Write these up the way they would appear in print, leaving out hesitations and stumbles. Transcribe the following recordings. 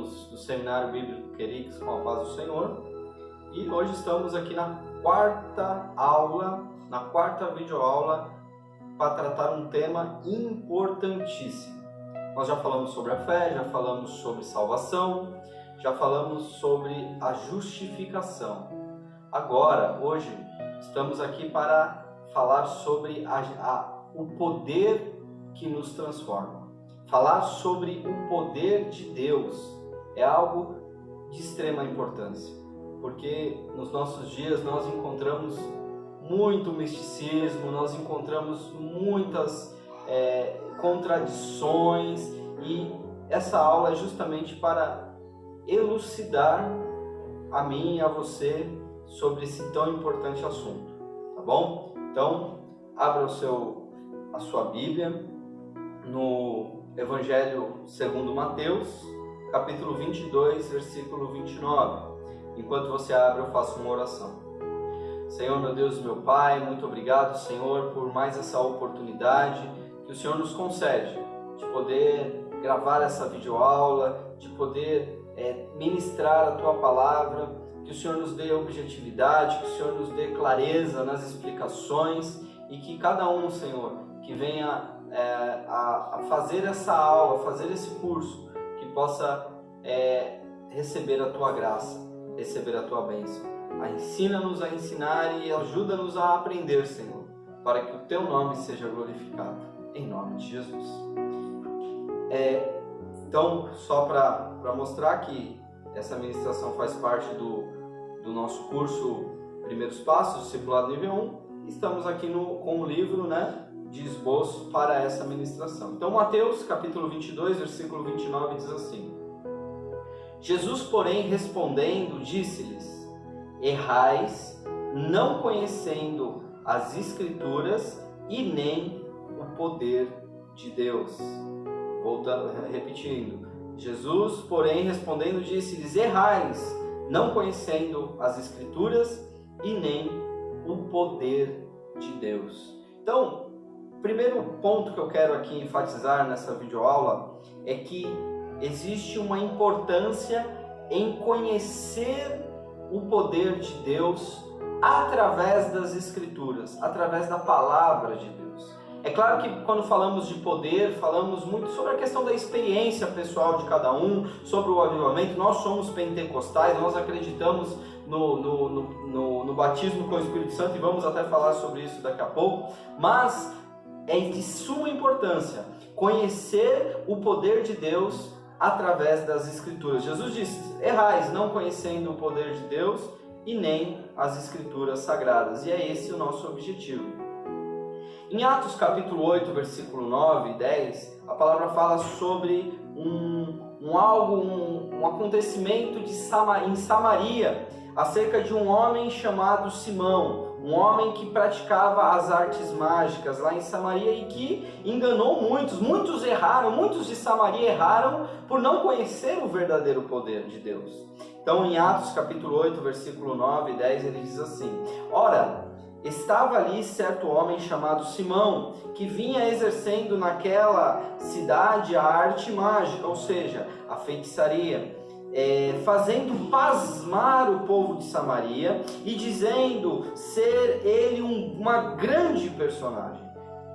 do Seminário Bíblico Querix com a paz do Senhor. E hoje estamos aqui na quarta videoaula para tratar um tema importantíssimo. Nós já falamos sobre a fé, já falamos sobre salvação, já falamos sobre a justificação. Agora, hoje, estamos aqui para falar sobre o poder que nos transforma. Falar sobre o poder de Deus é algo de extrema importância, porque nos nossos dias nós encontramos muito misticismo, nós encontramos muitas contradições, e essa aula é justamente para elucidar a mim e a você sobre esse tão importante assunto, tá bom? Então, abra a sua Bíblia no Evangelho segundo Mateus, capítulo 22, versículo 29. Enquanto você abre, eu faço uma oração. Senhor, meu Deus, meu Pai, muito obrigado, Senhor, por mais essa oportunidade que o Senhor nos concede de poder gravar essa videoaula, de poder ministrar a Tua Palavra, que o Senhor nos dê objetividade, que o Senhor nos dê clareza nas explicações e que cada um, Senhor, que venha a fazer essa aula, fazer esse curso, que possa receber a Tua graça, receber a Tua bênção. Ensina-nos a ensinar e ajuda-nos a aprender, Senhor, para que o Teu nome seja glorificado, em nome de Jesus. Então, só para mostrar que essa ministração faz parte do nosso curso Primeiros Passos, Discipulado Nível 1, estamos aqui com o livro, de esboço para essa ministração. Então, Mateus, capítulo 22, versículo 29, diz assim: Jesus, porém, respondendo, disse-lhes: errais, não conhecendo as Escrituras e nem o poder de Deus. Voltando, repetindo. Jesus, porém, respondendo, disse-lhes: errais, não conhecendo as Escrituras e nem o poder de Deus. Então, o primeiro ponto que eu quero aqui enfatizar nessa videoaula é que existe uma importância em conhecer o poder de Deus através das Escrituras, através da Palavra de Deus. É claro que quando falamos de poder, falamos muito sobre a questão da experiência pessoal de cada um, sobre o avivamento. Nós somos pentecostais, nós acreditamos no batismo com o Espírito Santo e vamos até falar sobre isso daqui a pouco, mas é de suma importância conhecer o poder de Deus através das Escrituras. Jesus disse: errais, não conhecendo o poder de Deus e nem as Escrituras Sagradas. E é esse o nosso objetivo. Em Atos capítulo 8, versículo 9 e 10, a palavra fala sobre um acontecimento em Samaria, acerca de um homem chamado Simão, um homem que praticava as artes mágicas lá em Samaria e que enganou muitos erraram, muitos de Samaria erraram por não conhecer o verdadeiro poder de Deus. Então, em Atos capítulo 8, versículo 9 e 10, ele diz assim: ora, estava ali certo homem chamado Simão, que vinha exercendo naquela cidade a arte mágica, ou seja, a feitiçaria, fazendo pasmar o povo de Samaria e dizendo ser ele uma grande personagem,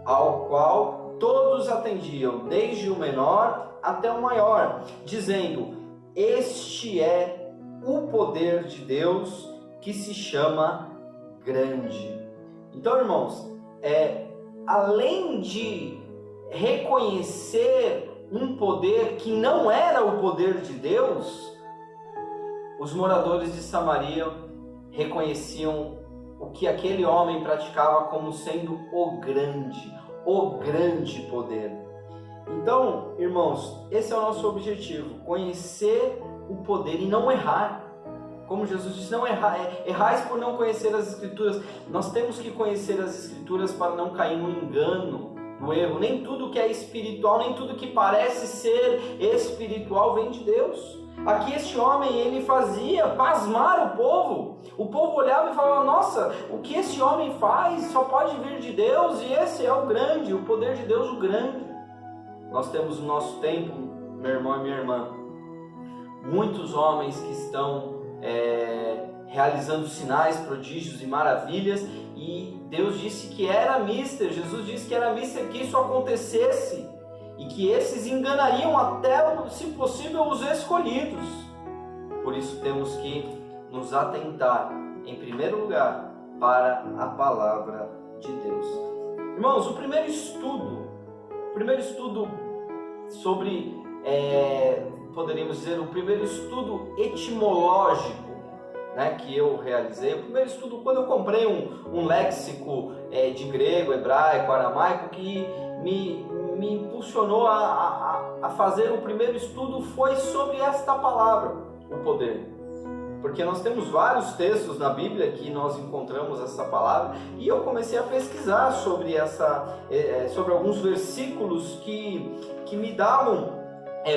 ao qual todos atendiam, desde o menor até o maior, dizendo: este é o poder de Deus que se chama grande. Então, irmãos, além de reconhecer um poder que não era o poder de Deus, os moradores de Samaria reconheciam o que aquele homem praticava como sendo o grande poder. Então, irmãos, esse é o nosso objetivo: conhecer o poder e não errar. Como Jesus disse, não errais por não conhecer as Escrituras. Nós temos que conhecer as Escrituras para não cair no engano, no erro. Nem tudo que é espiritual, nem tudo que parece ser espiritual vem de Deus. Aqui este homem, ele fazia pasmar o povo. O povo olhava e falava: nossa, o que esse homem faz só pode vir de Deus, e esse é o grande, o poder de Deus, o grande. Nós temos no nosso tempo, meu irmão e minha irmã, muitos homens que estão realizando sinais, prodígios e maravilhas, e Deus disse que era mister, Jesus disse que era mister que isso acontecesse, e que esses enganariam até, se possível, os escolhidos. Por isso temos que nos atentar, em primeiro lugar, para a palavra de Deus. Irmãos, o primeiro estudo sobre, poderíamos dizer, o primeiro estudo etimológico, né, que eu realizei, o primeiro estudo, quando eu comprei um léxico de grego, hebraico, aramaico, que me impulsionou a fazer o primeiro estudo, foi sobre esta palavra, o poder. Porque nós temos vários textos na Bíblia que nós encontramos essa palavra, e eu comecei a pesquisar sobre alguns versículos que me davam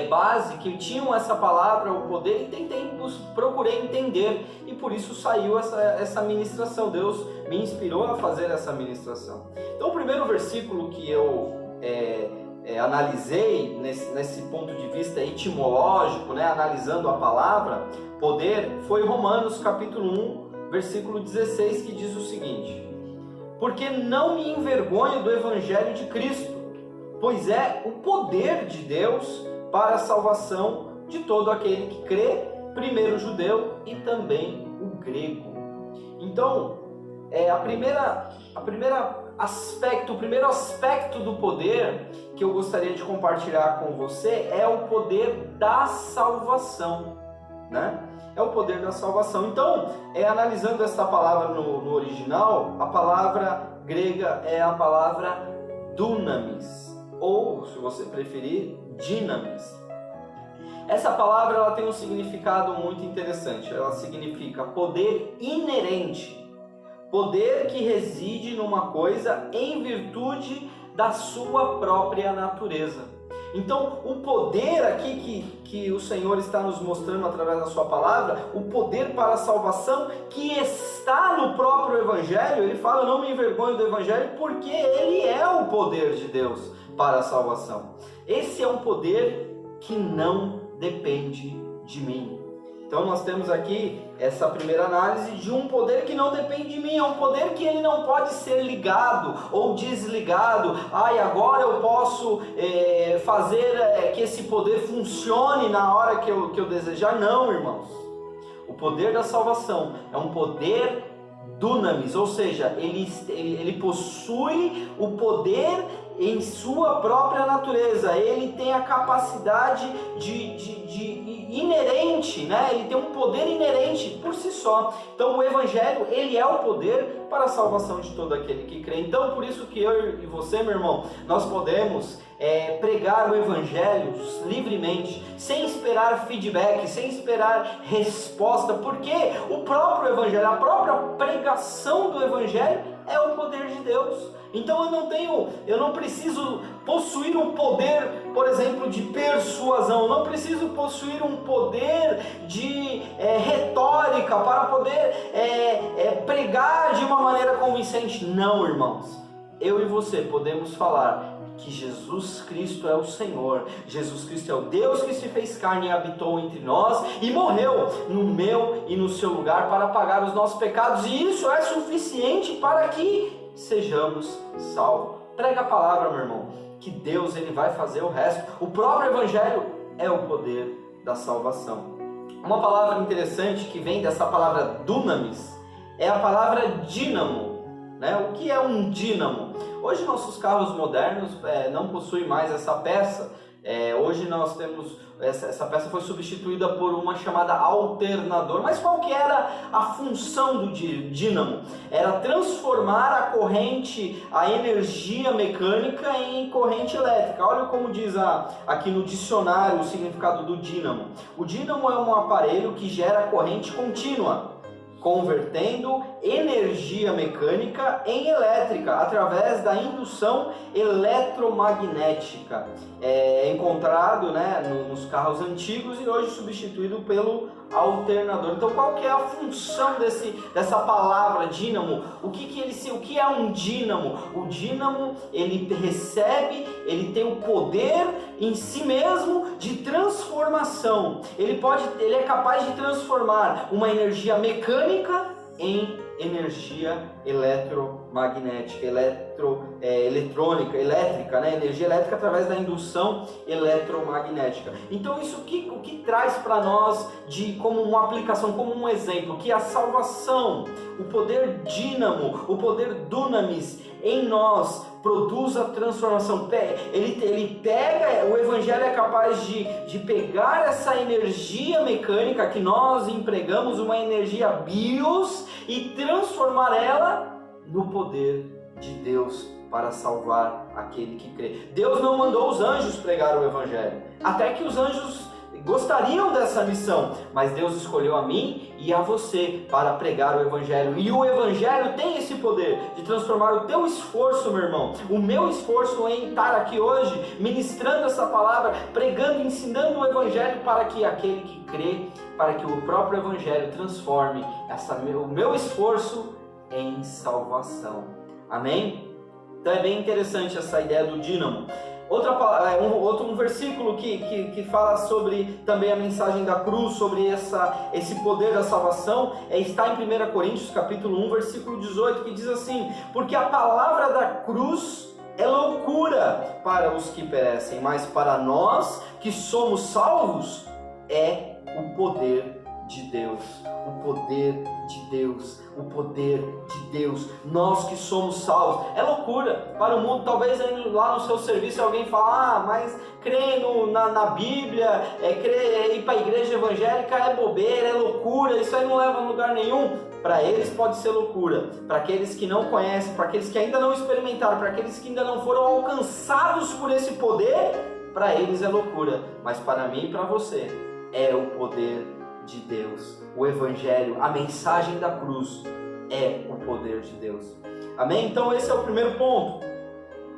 base, que tinham essa palavra, o poder, e procurei entender, e por isso saiu essa ministração. Deus me inspirou a fazer essa ministração. Então, o primeiro versículo que eu analisei nesse ponto de vista etimológico, né, analisando a palavra poder, foi Romanos capítulo 1, versículo 16, que diz o seguinte: porque não me envergonho do evangelho de Cristo, pois é o poder de Deus para a salvação de todo aquele que crê, primeiro o judeu e também o grego. Então, o primeiro aspecto do poder que eu gostaria de compartilhar com você é o poder da salvação, né? É o poder da salvação. Então, analisando essa palavra no original, a palavra grega é a palavra dunamis, ou, se você preferir, dinamis. Essa palavra ela tem um significado muito interessante. Ela significa poder inerente, poder que reside numa coisa em virtude da sua própria natureza. Então, o poder aqui que o Senhor está nos mostrando através da sua palavra, o poder para a salvação que está no próprio Evangelho, ele fala: não me envergonho do Evangelho, porque ele é o poder de Deus para a salvação. Esse é um poder que não depende de mim. Então nós temos aqui essa primeira análise de um poder que não depende de mim, é um poder que ele não pode ser ligado ou desligado. Agora eu posso fazer que esse poder funcione na hora que eu desejar. Não, irmãos. O poder da salvação é um poder dunamis, ou seja, ele possui o poder em sua própria natureza. Ele tem a capacidade de inerente, né? Ele tem um poder inerente por si só. Então o Evangelho, ele é o poder para a salvação de todo aquele que crê. Então por isso que eu e você, meu irmão, nós podemos pregar o Evangelho livremente, sem esperar feedback, sem esperar resposta, porque o próprio Evangelho, a própria pregação do Evangelho é o poder de Deus. Então eu não preciso possuir um poder, por exemplo, de persuasão, eu não preciso possuir um poder de retórica para poder pregar de uma maneira convincente. Não, irmãos, eu e você podemos falar que Jesus Cristo é o Senhor, Jesus Cristo é o Deus que se fez carne e habitou entre nós e morreu no meu e no seu lugar para pagar os nossos pecados, e isso é suficiente para que sejamos salvos. Prega a palavra, meu irmão, que Deus ele vai fazer o resto. O próprio Evangelho é o poder da salvação. Uma palavra interessante que vem dessa palavra dunamis é a palavra dínamo. O que é um dínamo? Hoje nossos carros modernos não possuem mais essa peça. Hoje nós temos, essa peça foi substituída por uma chamada alternador. Mas qual que era a função do dínamo? Era transformar a corrente, a energia mecânica em corrente elétrica. Olha como diz aqui no dicionário o significado do dínamo. O dínamo é um aparelho que gera corrente contínua, convertendo energia mecânica em elétrica através da indução eletromagnética. É encontrado, nos carros antigos e hoje substituído pelo alternador. Então, qual que é a função dessa palavra dínamo? O que é um dínamo? O dínamo, ele recebe, ele tem o poder em si mesmo de transformação. Ele é capaz de transformar uma energia mecânica em energia eletromagnética, eletrônica, elétrica, né? Energia elétrica através da indução eletromagnética. Então isso o que traz para nós como uma aplicação, como um exemplo, que a salvação, o poder dínamo, o poder dunamis em nós produz a transformação. Ele pega, o Evangelho é capaz de pegar essa energia mecânica que nós empregamos, uma energia bios, e transformar ela no poder de Deus para salvar aquele que crê. Deus não mandou os anjos pregar o Evangelho, até que os anjos gostariam dessa missão, mas Deus escolheu a mim e a você para pregar o Evangelho, e o Evangelho tem esse poder de transformar o teu esforço, meu irmão, o meu esforço em estar aqui hoje, ministrando essa palavra, pregando, ensinando o Evangelho, para que aquele que crê, para que o próprio Evangelho transforme o meu esforço em salvação. Amém? Então é bem interessante essa ideia do dínamo. Um versículo que fala sobre também a mensagem da cruz, sobre esse poder da salvação, está em 1 Coríntios capítulo 1, versículo 18, que diz assim: porque a palavra da cruz é loucura para os que perecem, mas para nós que somos salvos é o poder de Deus, o poder de Deus, o poder de Deus. Nós que somos salvos, é loucura para o mundo. Talvez lá no seu serviço alguém fala: mas crer na Bíblia, ir para a igreja evangélica é bobeira, é loucura, isso aí não leva a lugar nenhum. Para eles pode ser loucura, para aqueles que não conhecem, para aqueles que ainda não experimentaram, para aqueles que ainda não foram alcançados por esse poder, para eles é loucura, mas para mim e para você é o poder de Deus. O Evangelho, a mensagem da cruz é o poder de Deus. Amém? Então esse é o primeiro ponto,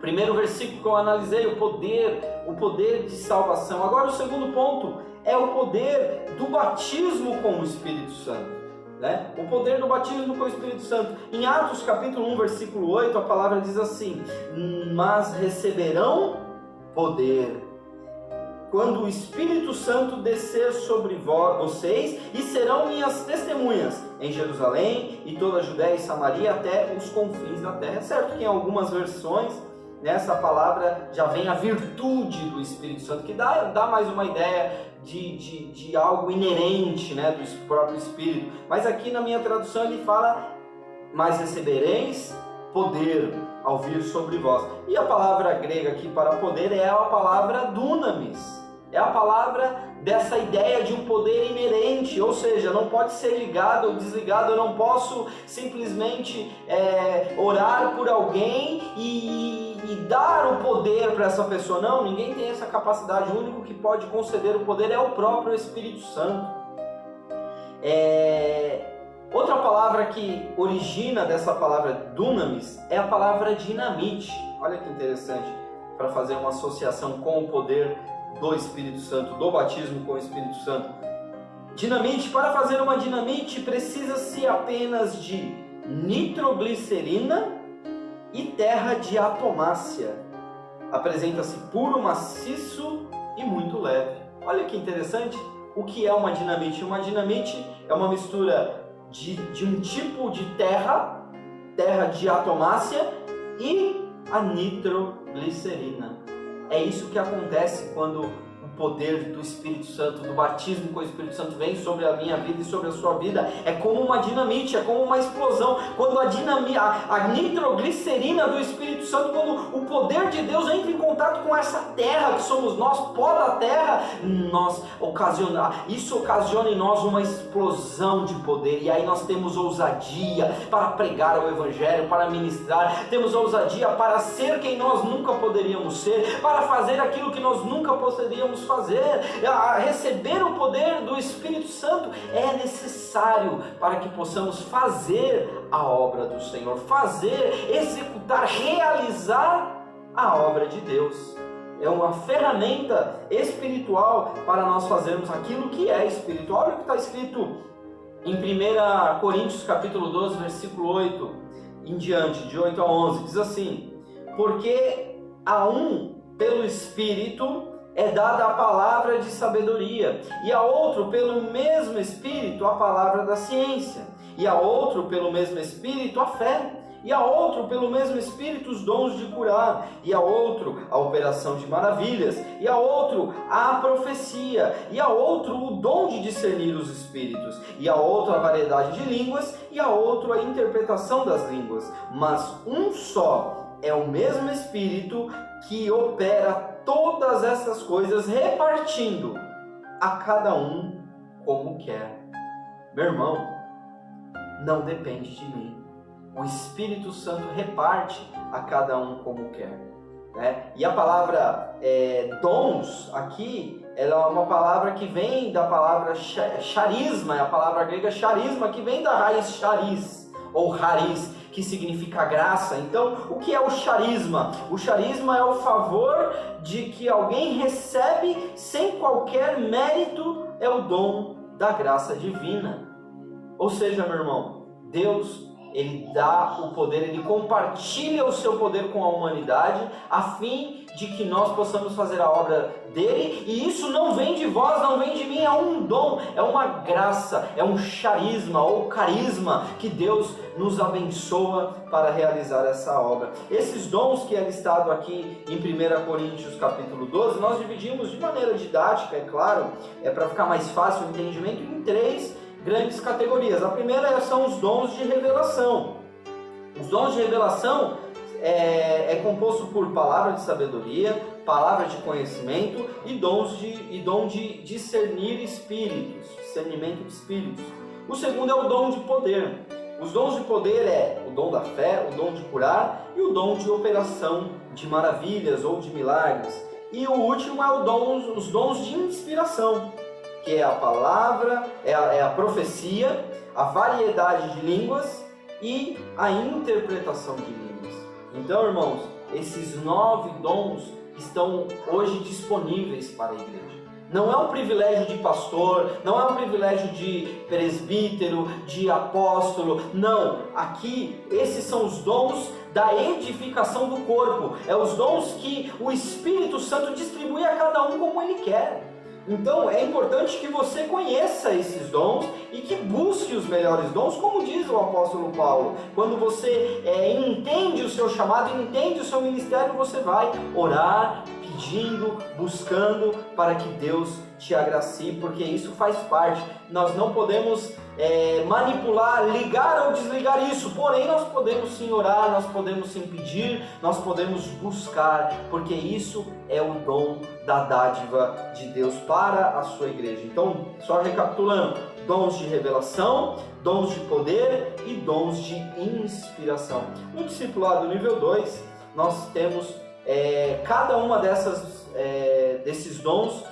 primeiro versículo que eu analisei, o poder de salvação. Agora o segundo ponto é o poder do batismo com o Espírito Santo, né? O poder do batismo com o Espírito Santo. Em Atos capítulo 1, versículo 8, a palavra diz assim: mas receberão poder quando o Espírito Santo descer sobre vocês, e serão minhas testemunhas em Jerusalém e toda a Judéia e Samaria até os confins da terra. É certo que em algumas versões nessa palavra já vem a virtude do Espírito Santo, que dá mais uma ideia de algo inerente, né, do próprio Espírito. Mas aqui na minha tradução ele fala: mas recebereis poder ao vir sobre vós. E a palavra grega aqui para poder é a palavra dunamis. É a palavra dessa ideia de um poder inerente, ou seja, não pode ser ligado ou desligado. Eu não posso simplesmente orar por alguém e dar o poder para essa pessoa. Não, ninguém tem essa capacidade. O único que pode conceder o poder é o próprio Espírito Santo. Outra palavra que origina dessa palavra dunamis é a palavra dinamite. Olha que interessante, para fazer uma associação com o poder do Espírito Santo, do batismo com o Espírito Santo. Dinamite, para fazer uma dinamite precisa-se apenas de nitroglicerina e terra de atomácia. Apresenta-se puro, maciço e muito leve. Olha que interessante. O que é uma dinamite? Uma dinamite é uma mistura de um tipo de terra de atomácia e a nitroglicerina. É isso que acontece quando o poder do Espírito Santo, do batismo com o Espírito Santo vem sobre a minha vida e sobre a sua vida. É como uma dinamite, é como uma explosão. Quando a nitroglicerina do Espírito Santo, quando o poder de Deus entra em contato com essa terra que somos nós, pó da terra, isso ocasiona em nós uma explosão de poder. E aí nós temos ousadia para pregar o Evangelho, para ministrar. Temos ousadia para ser quem nós nunca poderíamos ser, para fazer aquilo que nós nunca poderíamos fazer. Receber o poder do Espírito Santo é necessário para que possamos fazer a obra do Senhor, executar, realizar a obra de Deus. é uma ferramenta espiritual para nós fazermos aquilo que é espiritual. Olha o que está escrito em 1 Coríntios capítulo 12, versículo 8 em diante, de 8 a 11, diz assim: porque a um, pelo Espírito, é dada a palavra de sabedoria, e a outro, pelo mesmo Espírito, a palavra da ciência, e a outro, pelo mesmo Espírito, a fé, e a outro, pelo mesmo Espírito, os dons de curar, e a outro, a operação de maravilhas, e a outro, a profecia, e a outro, o dom de discernir os espíritos, e a outro, a variedade de línguas, e a outro, a interpretação das línguas. Mas um só é o mesmo Espírito que opera todas essas coisas, repartindo a cada um como quer. Meu irmão, não depende de mim. O Espírito Santo reparte a cada um como quer, né? E a palavra dons aqui, ela é uma palavra que vem da palavra charisma, é a palavra grega charisma, que vem da raiz charis, ou haris, que significa graça. Então, o que é o charisma? O charisma é o favor de que alguém recebe sem qualquer mérito, é o dom da graça divina. Ou seja, meu irmão, Deus, Ele dá o poder, Ele compartilha o seu poder com a humanidade, a fim de que nós possamos fazer a obra dele, e isso não vem de vós, não vem de mim, é um dom, é uma graça, é um charisma ou carisma que Deus nos abençoa para realizar essa obra. Esses dons que é listado aqui em 1 Coríntios capítulo 12, nós dividimos de maneira didática, é claro, para ficar mais fácil o entendimento, em 3 grandes categorias. A primeira são os dons de revelação. Os dons de revelação é composto por palavra de sabedoria, palavra de conhecimento e dom de discernir espíritos, discernimento de espíritos. O segundo é o dom de poder. Os dons de poder é o dom da fé, o dom de curar e o dom de operação de maravilhas ou de milagres. E o último é os dons de inspiração, que é a palavra, é a profecia, a variedade de línguas e a interpretação de línguas. Então, irmãos, esses 9 dons estão hoje disponíveis para a igreja. Não é um privilégio de pastor, não é um privilégio de presbítero, de apóstolo, não. Aqui, esses são os dons da edificação do corpo. É os dons que o Espírito Santo distribui a cada um como Ele quer. Então é importante que você conheça esses dons e que busque os melhores dons, como diz o apóstolo Paulo. Quando você entende o seu chamado, entende o seu ministério, você vai orar, pedindo, buscando para que Deus te agracie, porque isso faz parte. Nós não podemos manipular, ligar ou desligar isso, porém nós podemos sim orar, nós podemos sim pedir, nós podemos buscar, porque isso é o dom da dádiva de Deus para a sua igreja. Então, só recapitulando: dons de revelação, dons de poder e dons de inspiração. No discipulado nível 2, nós temos cada uma desses dons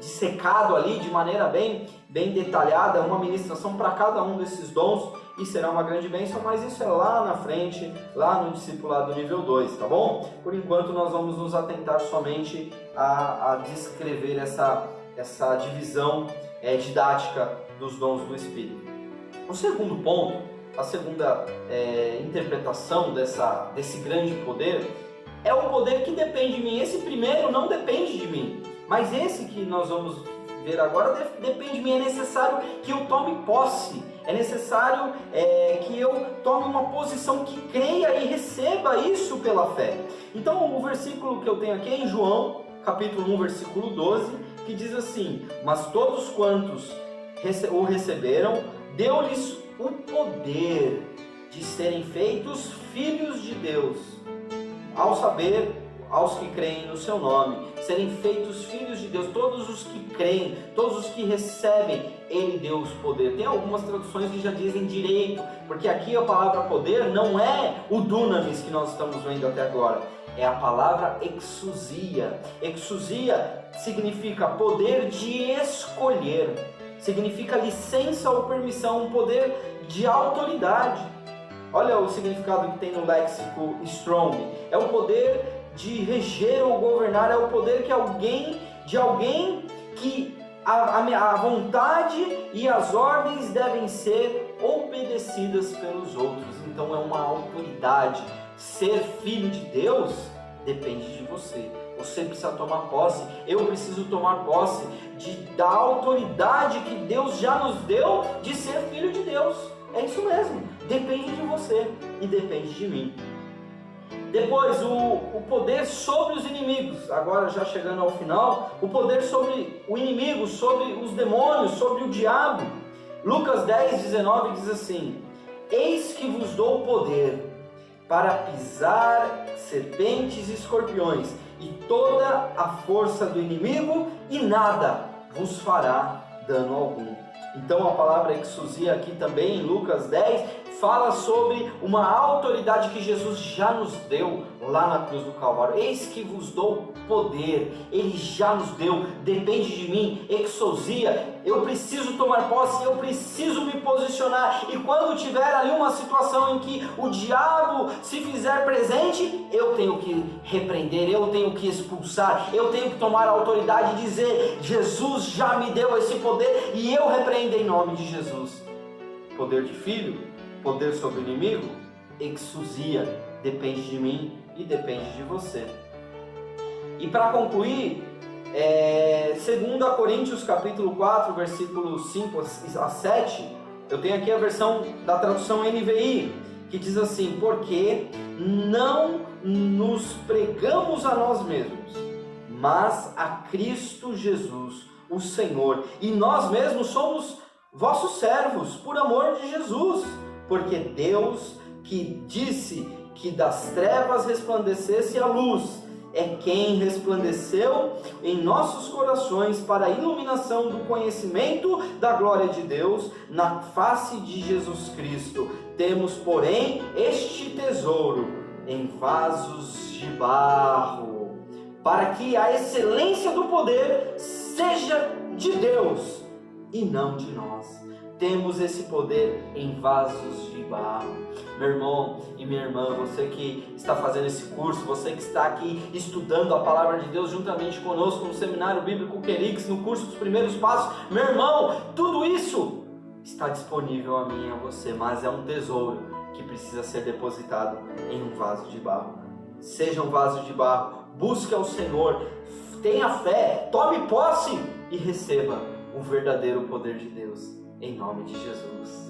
dissecado ali de maneira bem detalhada, uma ministração para cada um desses dons, e será uma grande bênção, mas isso é lá na frente, lá no discipulado nível 2, tá bom? Por enquanto nós vamos nos atentar somente a descrever essa divisão didática dos dons do Espírito. O segundo ponto, a segunda interpretação desse grande poder, é o poder que depende de mim. Esse primeiro não depende de mim, mas esse que nós vamos ver agora depende de mim. É necessário que eu tome posse, é necessário que eu tome uma posição, que creia e receba isso pela fé. Então o versículo que eu tenho aqui é em João, capítulo 1, versículo 12, que diz assim: mas todos quantos o receberam, deu-lhes o poder de serem feitos filhos de Deus, aos que creem no seu nome, serem feitos filhos de Deus. Todos os que creem, todos os que recebem, Ele deu os poder. Tem algumas traduções que já dizem direito, porque aqui a palavra poder não é o dunamis que nós estamos vendo até agora, é a palavra exousia. Exousia significa poder de escolher, significa licença ou permissão, um poder de autoridade. Olha o significado que tem no léxico Strong: é o poder de reger ou governar, é o poder de alguém que a vontade e as ordens devem ser obedecidas pelos outros. Então é uma autoridade. Ser filho de Deus depende de você. Você precisa tomar posse, eu preciso tomar posse da autoridade que Deus já nos deu de ser filho de Deus. É isso mesmo, depende de você e depende de mim. Depois, o poder sobre os inimigos, agora já chegando ao final, o poder sobre o inimigo, sobre os demônios, sobre o diabo. Lucas 10, 19 diz assim: eis que vos dou poder para pisar serpentes e escorpiões, e toda a força do inimigo, e nada vos fará dano algum. Então a palavra exousia aqui também em Lucas 10 fala sobre uma autoridade que Jesus já nos deu lá na cruz do Calvário. Eis que vos dou poder, Ele já nos deu, depende de mim, exousia. Eu preciso tomar posse, eu preciso me posicionar, e quando tiver ali uma situação em que o diabo se fizer presente, eu tenho que repreender, eu tenho que expulsar, eu tenho que tomar a autoridade e dizer: Jesus já me deu esse poder e eu repreendo em nome de Jesus. Poder de filho, poder sobre o inimigo, exousia, depende de mim e depende de você. E para concluir, 2 Coríntios capítulo 4, versículos 5 a 7, eu tenho aqui a versão da tradução NVI, que diz assim: porque não nos pregamos a nós mesmos, mas a Cristo Jesus, o Senhor, e nós mesmos somos vossos servos, por amor de Jesus, porque Deus, que disse que das trevas resplandecesse a luz, é quem resplandeceu em nossos corações para a iluminação do conhecimento da glória de Deus na face de Jesus Cristo. Temos, porém, este tesouro em vasos de barro, para que a excelência do poder seja de Deus e não de nós. Temos esse poder em vasos de barro. Meu irmão e minha irmã, você que está fazendo esse curso, você que está aqui estudando a palavra de Deus juntamente conosco no Seminário Bíblico Querix, no curso dos primeiros passos, meu irmão, tudo isso está disponível a mim e a você, mas é um tesouro que precisa ser depositado em um vaso de barro. Seja um vaso de barro, busque ao Senhor, tenha fé, tome posse e receba o verdadeiro poder de Deus. Em nome de Jesus.